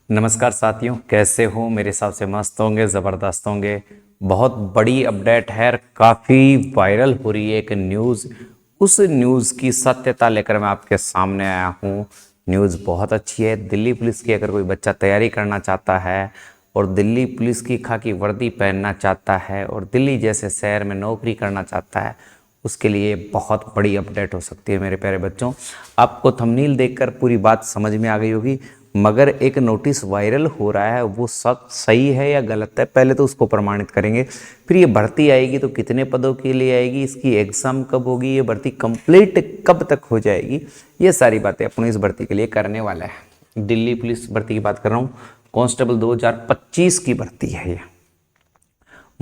नमस्कार साथियों, कैसे हो? मेरे हिसाब से मस्त होंगे, ज़बरदस्त होंगे। बहुत बड़ी अपडेट है, काफ़ी वायरल हो रही है एक न्यूज़। उस न्यूज़ की सत्यता लेकर मैं आपके सामने आया हूँ। न्यूज़ बहुत अच्छी है। दिल्ली पुलिस की अगर कोई बच्चा तैयारी करना चाहता है और दिल्ली पुलिस की खाकी वर्दी पहनना चाहता है और दिल्ली जैसे शहर में नौकरी करना चाहता है, उसके लिए बहुत बड़ी अपडेट हो सकती है मेरे प्यारे बच्चों। आपको थंबनेल देखकर पूरी बात समझ में आ गई होगी, मगर एक नोटिस वायरल हो रहा है, वो सब सही है या गलत है, पहले तो उसको प्रमाणित करेंगे। फिर ये भर्ती आएगी तो कितने पदों के लिए आएगी, इसकी एग्ज़ाम कब होगी, ये भर्ती कंप्लीट कब तक हो जाएगी, ये सारी बातें अपन इस भर्ती के लिए करने वाला है। दिल्ली पुलिस भर्ती की बात कर रहा हूँ। कांस्टेबल 2025 की भर्ती है ये।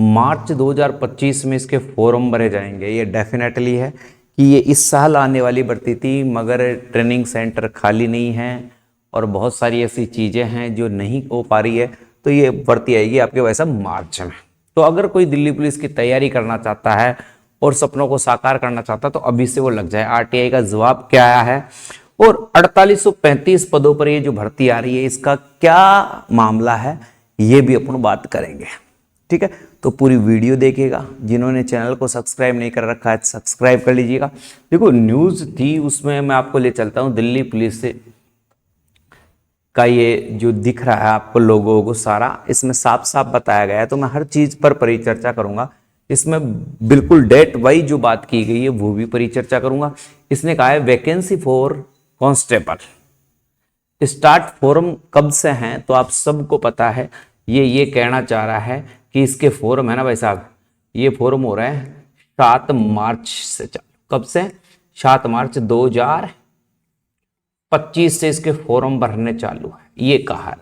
मार्च 2025 में इसके फॉर्म भरे जाएंगे। ये डेफिनेटली है कि ये इस साल आने वाली भर्ती थी, मगर ट्रेनिंग सेंटर खाली नहीं है और बहुत सारी ऐसी चीज़ें हैं जो नहीं हो पा रही है, तो ये भर्ती आएगी आपके वैसा मार्च में। तो अगर कोई दिल्ली पुलिस की तैयारी करना चाहता है और सपनों को साकार करना चाहता है तो अभी से वो लग जाए। आरटीआई का जवाब क्या आया है और 4835 पदों पर ये जो भर्ती आ रही है, इसका क्या मामला है, ये भी अपन बात करेंगे। ठीक है, तो पूरी वीडियो देखिएगा। जिन्होंने चैनल को सब्सक्राइब नहीं कर रखा है सब्सक्राइब कर लीजिएगा। देखो, न्यूज़ थी, उसमें मैं आपको ले चलता हूँ। दिल्ली पुलिस से का ये जो दिख रहा है आपको लोगों को सारा, इसमें साफ साफ बताया गया है, तो मैं हर चीज़ पर परिचर्चा करूंगा। इसमें बिल्कुल डेट वाइज जो बात की गई है वो भी परिचर्चा करूंगा। इसने कहा है vacancy for constable, start form कब से हैं तो आप सबको पता है। ये कहना चाह रहा है कि इसके फॉर्म है ना भाई साहब, ये फॉर्म हो रहा है 7 मार्च से चालू। कब से? 7 मार्च 2025 से इसके फॉर्म भरने चालू है, ये कहा है।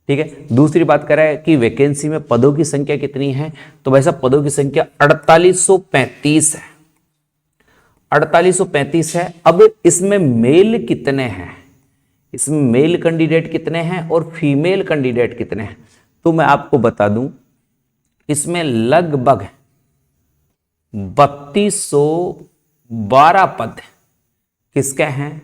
ठीक है, दूसरी बात कर रहा है कि वैकेंसी में पदों की संख्या कितनी है, तो भाई साहब पदों की संख्या 4835 है। 4835 है। अब इसमें मेल कितने हैं, इसमें मेल कैंडिडेट कितने हैं और फीमेल कैंडिडेट कितने हैं, तो मैं आपको बता दूं, इसमें लगभग 3212 पद किसके हैं,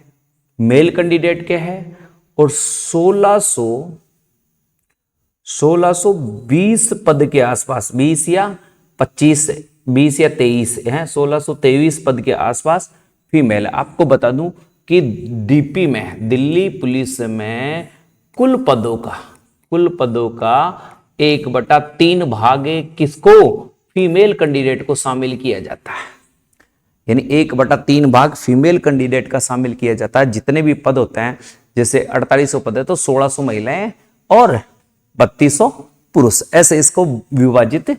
मेल कैंडिडेट के हैं, और 1620 पद के आसपास, 20 या 25, 20 या 23 हैं, 1623 पद के आसपास फीमेल। आपको बता दूं कि डीपी में, दिल्ली पुलिस में कुल पदों का 1/3 भाग किसको, फीमेल कैंडिडेट को शामिल किया जाता है। यानी 1/3 भाग फीमेल कैंडिडेट का शामिल किया जाता है। जितने भी पद होते हैं, जैसे 4800 पद है तो 1600 महिलाएं और 3200 पुरुष, ऐसे इसको विभाजित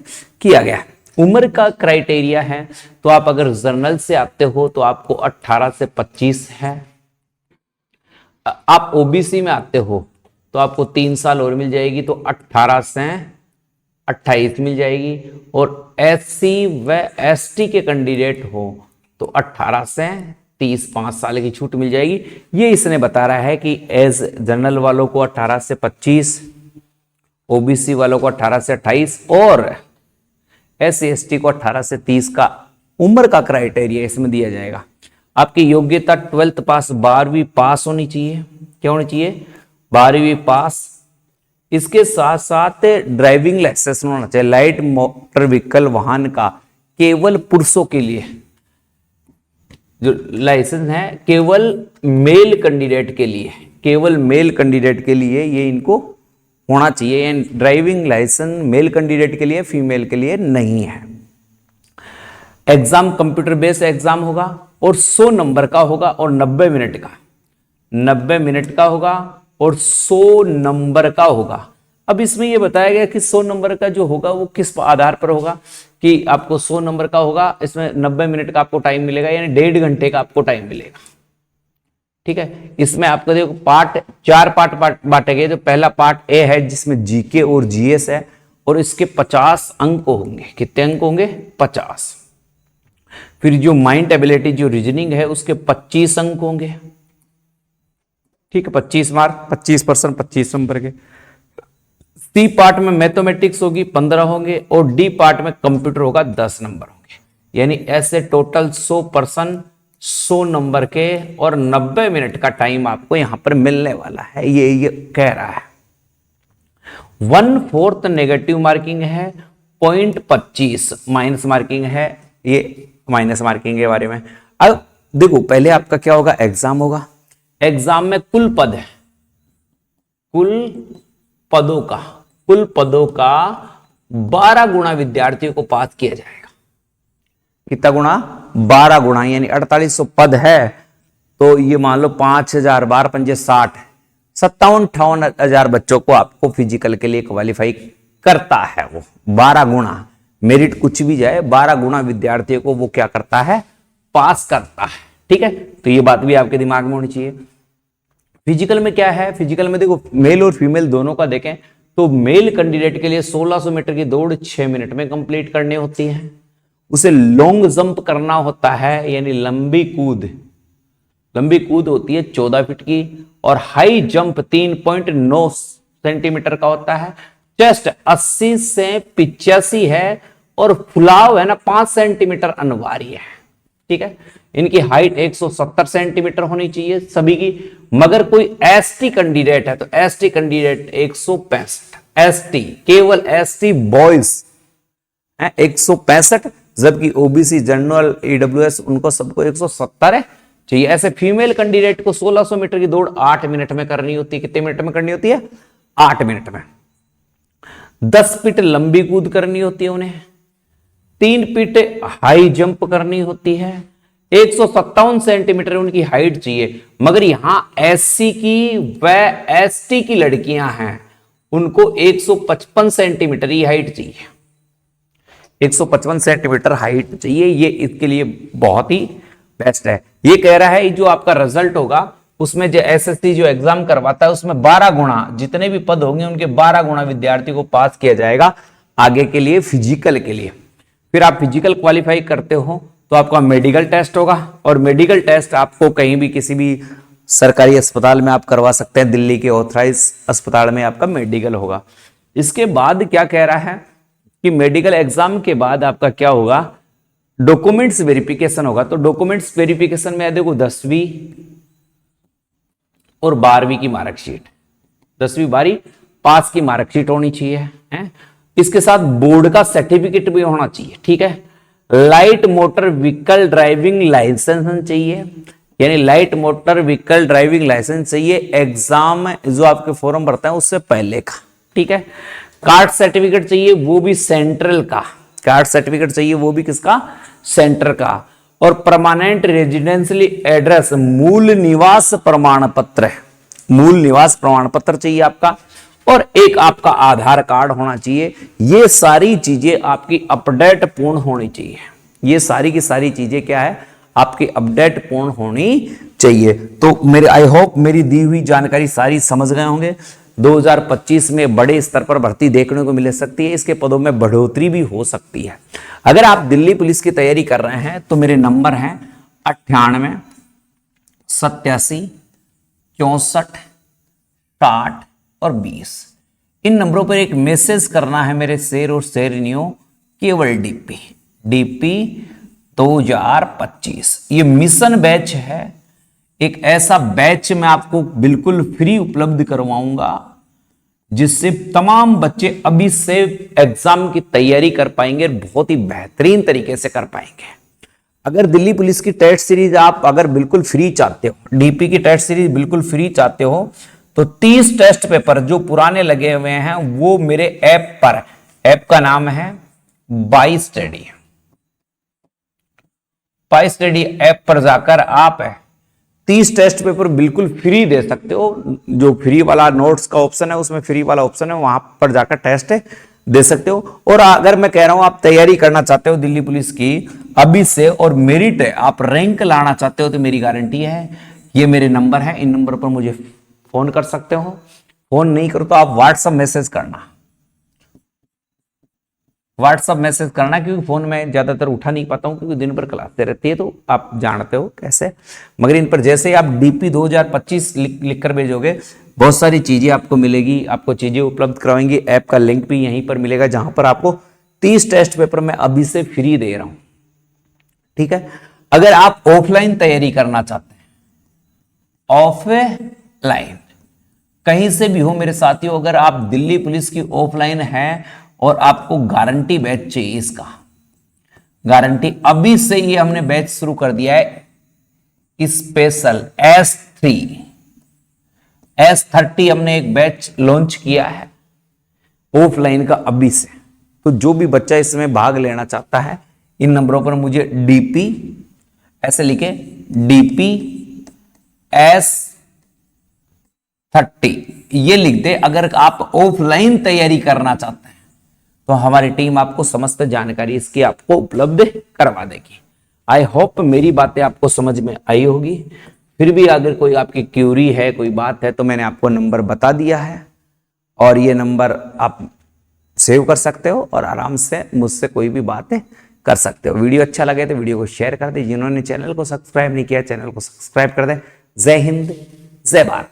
किया गया। उम्र का क्राइटेरिया है, तो आप अगर जर्नल से आते हो तो आपको 18 से 25 है। आप ओबीसी में आते हो तो आपको 3 साल और मिल जाएगी, तो 18 से 28 मिल जाएगी। और एससी व एसटी के कैंडिडेट हो तो 18 से 30, 5 साल की छूट मिल जाएगी। ये इसने बता रहा है कि एज जनरल वालों को 18 से 25, ओबीसी वालों को 18 से 28 और एससी एसटी को 18 से 30 का उम्र का क्राइटेरिया इसमें दिया जाएगा। आपकी योग्यता 12th पास, 12वीं पास होनी चाहिए। क्या होनी चाहिए? 12वीं पास। इसके साथ साथ ड्राइविंग लाइसेंस होना चाहिए। लाइट मोटर व्हीकल वाहन का केवल पुरुषों के लिए जो लाइसेंस है, केवल मेल कैंडिडेट के लिए, केवल मेल कैंडिडेट के लिए ये इनको होना चाहिए। ड्राइविंग लाइसेंस मेल कैंडिडेट के लिए, फीमेल के लिए नहीं है। एग्जाम कंप्यूटर बेस्ड एग्जाम होगा और 100 नंबर का होगा और 90 मिनट का, 90 मिनट का होगा और 100 नंबर का होगा। अब इसमें यह बताया गया कि 100 नंबर का जो होगा वो किस आधार पर होगा, कि आपको 100 नंबर का होगा, इसमें 90 मिनट का आपको टाइम मिलेगा, यानी 1.5 घंटे का आपको टाइम मिलेगा। ठीक है, इसमें आपको देखो चार पार्ट बांटे गए। जो पहला पार्ट ए है जिसमें जीके और जीएस है, और इसके 50 अंक होंगे। कितने अंक होंगे? 50। फिर जो माइंड एबिलिटी, जो रीजनिंग है, उसके 25 अंक होंगे। ठीक है, 25 मार्क, 25%, 25 नंबर के। सी पार्ट में मैथमेटिक्स होगी, 15 होंगे, और डी पार्ट में कंप्यूटर होगा, 10 नंबर होंगे। यानी ऐसे टोटल 100%, 100 नंबर के और 90 मिनट का टाइम आपको यहां पर मिलने वाला है, ये कह रहा है। 1/4 नेगेटिव मार्किंग है, 0.25 माइनस मार्किंग है। ये माइनस मार्किंग के बारे में अब देखो, पहले आपका क्या होगा, एग्जाम होगा। एग्जाम में कुल पद है, कुल पदों का 12 गुना विद्यार्थियों को पास किया जाएगा। कितना गुना? 12 गुना, यानी 4800 पद है। तो ये मान लो 5000 12 पंजे 60, 57-58 बच्चों को आपको फिजिकल के लिए क्वालिफाई करता है। वो 12 गुना, मेरिट कुछ भी जाए, 12 गुना विद्यार्थियों को वो क्या करता है, पास करता है। ठीक है, तो ये बात भी आपके दिमाग में होनी चाहिए। फिजिकल में क्या है, फिजिकल में देखो मेल और फीमेल दोनों का देखें तो मेल कैंडिडेट के लिए 1600 मीटर की दौड़ 6 मिनट में कंप्लीट करनी होती है। उसे लॉन्ग जंप करना होता है, यानी लंबी कूद होती है 14 फीट की, और हाई जंप 3.9 सेंटीमीटर का होता है। चेस्ट 80 से 85 है, और फुलाव है ना 5 सेंटीमीटर अनिवार्य है। ठीक है, इनकी हाइट 170 सेंटीमीटर होनी चाहिए सभी की। मगर कोई एसटी कैंडिडेट है तो एसटी कैंडिडेट 165, एसटी केवल एसटी बॉयज 165, जबकि ओबीसी जनरल ईडब्ल्यूएस उनको सबको 170 है चाहिए। ऐसे फीमेल कैंडिडेट को 1600 मीटर की दौड़ 8 मिनट में करनी होती है। कितने मिनट में करनी होती है? 8 मिनट में। 10 फीट लंबी कूद करनी होती है उन्हें, 3 फीट हाई जंप करनी होती है, 157 सेंटीमीटर उनकी हाइट चाहिए। मगर यहां एससी की व एसटी की लड़कियां हैं, उनको 155 सेंटीमीटर ही हाइट चाहिए, 155 सेंटीमीटर हाइट चाहिए। ये इसके लिए बहुत ही बेस्ट है। ये कह रहा है जो आपका रिजल्ट होगा उसमें जो एसएससी जो एग्जाम करवाता है उसमें 12 गुना, जितने भी पद होंगे उनके 12 गुना विद्यार्थी को पास किया जाएगा आगे के लिए फिजिकल के लिए। फिर आप फिजिकल क्वालिफाई करते हो तो आपका मेडिकल टेस्ट होगा, और मेडिकल टेस्ट आपको कहीं भी किसी भी सरकारी अस्पताल में आप करवा सकते हैं। दिल्ली के ऑथराइज अस्पताल में आपका मेडिकल होगा। इसके बाद क्या कह रहा है कि मेडिकल एग्जाम के बाद आपका क्या होगा, डॉक्यूमेंट्स वेरिफिकेशन होगा। तो डॉक्यूमेंट्स वेरिफिकेशन में देखो 10वीं और 12वीं की मार्कशीट, 10वीं 12वीं पास की मार्कशीट होनी चाहिए है। इसके साथ बोर्ड का सर्टिफिकेट भी होना चाहिए। ठीक है, light motor vehicle driving licence चाहिए, यानी light motor vehicle driving licence चाहिए एग्जाम जो आपके फॉर्म भरता है उससे पहले का। ठीक है, कार्ड सर्टिफिकेट चाहिए, वो भी सेंट्रल का कार्ड सर्टिफिकेट चाहिए, वो भी किसका, सेंटर का। और परमानेंट रेजिडेंशियली एड्रेस, मूल निवास प्रमाण पत्र, मूल निवास प्रमाण पत्र चाहिए आपका, और एक आपका आधार कार्ड होना चाहिए। ये सारी चीजें आपकी अपडेट पूर्ण होनी चाहिए। ये सारी की सारी चीजें क्या है, आपकी अपडेट पूर्ण होनी चाहिए। तो मेरे आई होप मेरी दी हुई जानकारी सारी समझ गए होंगे। 2025 में बड़े स्तर पर भर्ती देखने को मिल सकती है, इसके पदों में बढ़ोतरी भी हो सकती है। अगर आप दिल्ली पुलिस की तैयारी कर रहे हैं तो मेरे नंबर हैं 98 87 64 60 और 20। इन नंबरों पर एक मैसेज करना है मेरे शेर और शेरनियों, केवल डीपी 2025। ये मिशन बैच है, एक ऐसा बैच मैं आपको बिल्कुल फ्री उपलब्ध करवाऊंगा जिससे तमाम बच्चे अभी से एग्जाम की तैयारी कर पाएंगे, बहुत ही बेहतरीन तरीके से कर पाएंगे। अगर दिल्ली पुलिस की टेस्ट सीरीज आप अगर बिल्कुल फ्री चाहते हो, डीपी की टेस्ट सीरीज बिल्कुल फ्री चाहते हो, तो 30 टेस्ट पेपर जो पुराने लगे हुए हैं वो मेरे ऐप पर, ऐप का नाम है बाई स्टडी ऐप पर जाकर आप 30 टेस्ट पेपर बिल्कुल फ्री दे सकते हो। जो फ्री वाला नोट्स का ऑप्शन है उसमें फ्री वाला ऑप्शन है, वहां पर जाकर टेस्ट दे सकते हो। और अगर मैं कह रहा हूं आप तैयारी करना चाहते हो दिल्ली पुलिस की अभी से और मेरिट आप रैंक लाना चाहते हो, तो मेरी गारंटी है, ये मेरे नंबर है, इन नंबर पर मुझे फोन कर सकते हो। फोन नहीं करो तो आप व्हाट्सएप मैसेज करना, व्हाट्सएप मैसेज करना, क्योंकि फोन में ज्यादातर उठा नहीं पाता हूं क्योंकि दिन भर क्लासें रहती है, तो आप जानते हो कैसे। मगर इन पर जैसे ही आप डीपी 2025 लिख कर भेजोगे बहुत सारी चीजें आपको मिलेगी, आपको चीजें उपलब्ध करवाएंगी। ऐप का लिंक भी यहीं पर मिलेगा जहां पर आपको 30 टेस्ट पेपर मैं अभी से फ्री दे रहा हूं। ठीक है, अगर आप ऑफलाइन तैयारी करना चाहते हैं, ऑफलाइन कहीं से भी हो मेरे साथियों, अगर आप दिल्ली पुलिस की ऑफलाइन है और आपको गारंटी बैच चाहिए, इसका गारंटी अभी से ही हमने बैच शुरू कर दिया है स्पेशल S30 हमने एक बैच लॉन्च किया है ऑफलाइन का अभी से। तो जो भी बच्चा इसमें भाग लेना चाहता है, इन नंबरों पर मुझे DP ऐसे लिखे DP S30 ये लिख दे। अगर आप ऑफलाइन तैयारी करना चाहते हैं तो हमारी टीम आपको समस्त जानकारी इसकी आपको उपलब्ध करवा देगी। आई होप मेरी बातें आपको समझ में आई होगी। फिर भी अगर कोई आपकी क्यूरी है, कोई बात है, तो मैंने आपको नंबर बता दिया है और ये नंबर आप सेव कर सकते हो और आराम से मुझसे कोई भी बातें कर सकते हो। वीडियो अच्छा लगे तो वीडियो को शेयर कर दे। जिन्होंने चैनल को सब्सक्राइब नहीं किया, चैनल को सब्सक्राइब कर दे। जय हिंद, जय भारत।